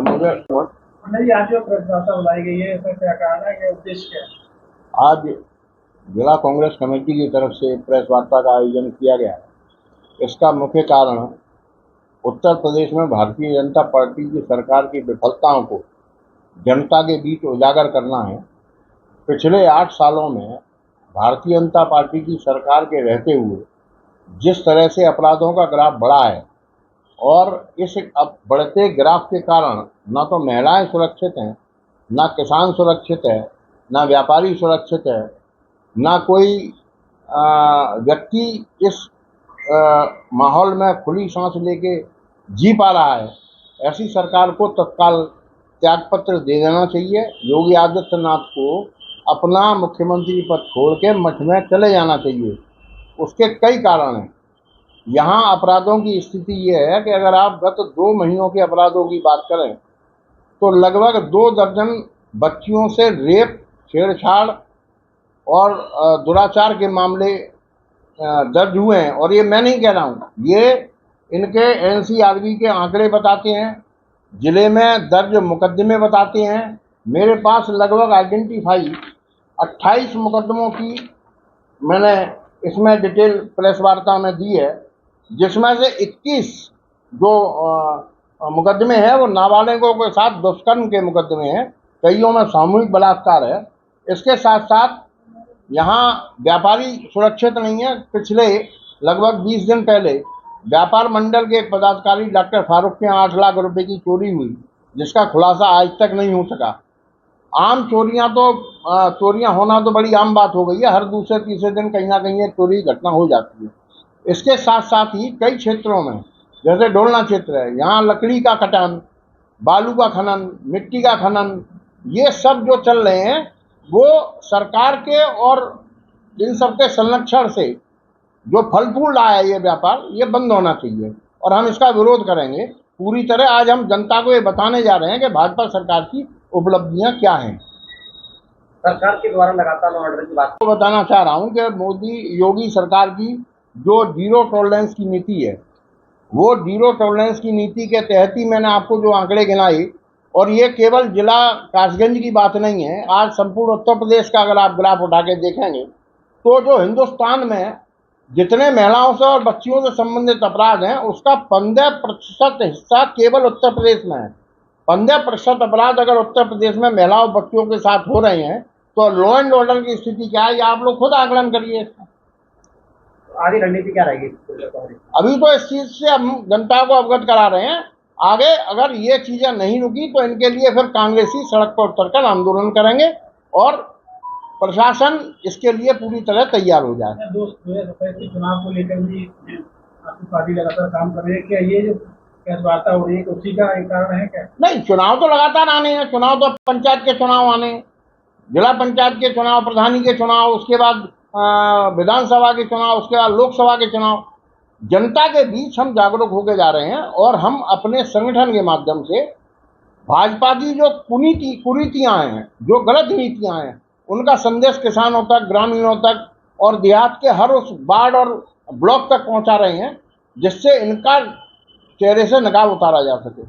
मुझे नहीं, आज जो प्रेस वार्ता बुलाई गई है, इसमें क्या कारण है, ये उद्देश्य क्या है? आज जिला कांग्रेस कमेटी की तरफ से प्रेस वार्ता का आयोजन किया गया है। इसका मुख्य कारण उत्तर प्रदेश में भारतीय जनता पार्टी की सरकार की विफलताओं को जनता के बीच उजागर करना है। पिछले 8 सालों में भारतीय जनता पार्टी की सरकार के रहते हुए जिस तरह से अपराधों का ग्राफ बढ़ा है और इस अब बढ़ते ग्राफ के कारण ना तो महिलाएं सुरक्षित हैं, ना किसान सुरक्षित है, ना व्यापारी सुरक्षित है, ना कोई व्यक्ति इस माहौल में खुली सांस लेके जी पा रहा है। ऐसी सरकार को तत्काल त्यागपत्र दे देना चाहिए। योगी आदित्यनाथ को अपना मुख्यमंत्री पद छोड़ के मठ में चले जाना चाहिए। उसके कई कारण हैं। यहाँ अपराधों की स्थिति ये है कि अगर आप गत 2 महीनों के अपराधों की बात करें तो लगभग 2 दर्जन बच्चियों से रेप, छेड़छाड़ और दुराचार के मामले दर्ज हुए हैं। और ये मैं नहीं कह रहा हूँ, ये इनके एनसीआरबी के आंकड़े बताते हैं, जिले में दर्ज मुकदमे बताते हैं। मेरे पास लगभग आइडेंटिफाई 28 मुकदमों की मैंने इसमें डिटेल प्रेस वार्ता में दी है, जिसमें से 21 जो मुकदमे हैं वो नाबालिगों के साथ दुष्कर्म के मुकदमे हैं, कईयों में सामूहिक बलात्कार है। इसके साथ साथ यहाँ व्यापारी सुरक्षित नहीं है। पिछले लगभग 20 दिन पहले व्यापार मंडल के एक पदाधिकारी डॉक्टर फारूक के 8 लाख रुपए की चोरी हुई, जिसका खुलासा आज तक नहीं हो सका। आम चोरियां होना तो बड़ी आम बात हो गई है। हर दूसरे तीसरे दिन कहीं ना कहीं एक चोरी घटना हो जाती है। इसके साथ साथ ही कई क्षेत्रों में, जैसे डोलना क्षेत्र है, यहाँ लकड़ी का कटान, बालू का खनन, मिट्टी का खनन, ये सब जो चल रहे हैं वो सरकार के और इन सबके संरक्षण से जो फल फूल रहा है ये व्यापार, ये बंद होना चाहिए और हम इसका विरोध करेंगे पूरी तरह। आज हम जनता को ये बताने जा रहे हैं कि भाजपा सरकार की उपलब्धियां क्या हैं। सरकार के द्वारा लगातार ऑर्डर की बात बताना चाह रहा हूं कि मोदी योगी सरकार की जो जीरो टॉलरेंस की नीति है, वो जीरो टॉलरेंस की नीति के तहत ही मैंने आपको जो आंकड़े गिनाए, और ये केवल जिला कासगंज की बात नहीं है। आज संपूर्ण उत्तर प्रदेश का अगर आप ग्राफ उठा के देखेंगे तो जो हिंदुस्तान में जितने महिलाओं से और बच्चियों से संबंधित अपराध हैं उसका 15% हिस्सा केवल उत्तर प्रदेश में है। 15% अपराध अगर उत्तर प्रदेश में महिलाओं बच्चियों के साथ हो रहे हैं तो लॉ एंड ऑर्डर की स्थिति क्या है, ये आप लोग खुद आकलन करिए। आगे रणनीति क्या रहेगी? अभी तो इस चीज से हम जनता को अवगत करा रहे हैं। आगे अगर ये चीजें नहीं रुकी तो इनके लिए फिर कांग्रेसी सड़क पर उतरकर आंदोलन करेंगे और प्रशासन इसके लिए पूरी तरह तैयार हो जाए। 2027 के चुनाव को लेकर भी आपकी पार्टी लगातार काम कर रही है, क्या ये जो प्रेस वार्ता हो रही है उसी का एक कारण है क्या? नहीं, चुनाव तो लगातार आने हैं। चुनाव तो पंचायत के चुनाव आने, जिला पंचायत के चुनाव, प्रधानी के चुनाव, उसके बाद विधानसभा के चुनाव, उसके बाद लोकसभा के चुनाव। जनता के बीच हम जागरूक होकर जा रहे हैं और हम अपने संगठन के माध्यम से भाजपा की जो कुरीतियां हैं, जो गलत नीतियां हैं, उनका संदेश किसानों तक, ग्रामीणों तक और देहात के हर उस वार्ड और ब्लॉक तक पहुंचा रहे हैं, जिससे इनका चेहरे से नकाब उतारा जा सके।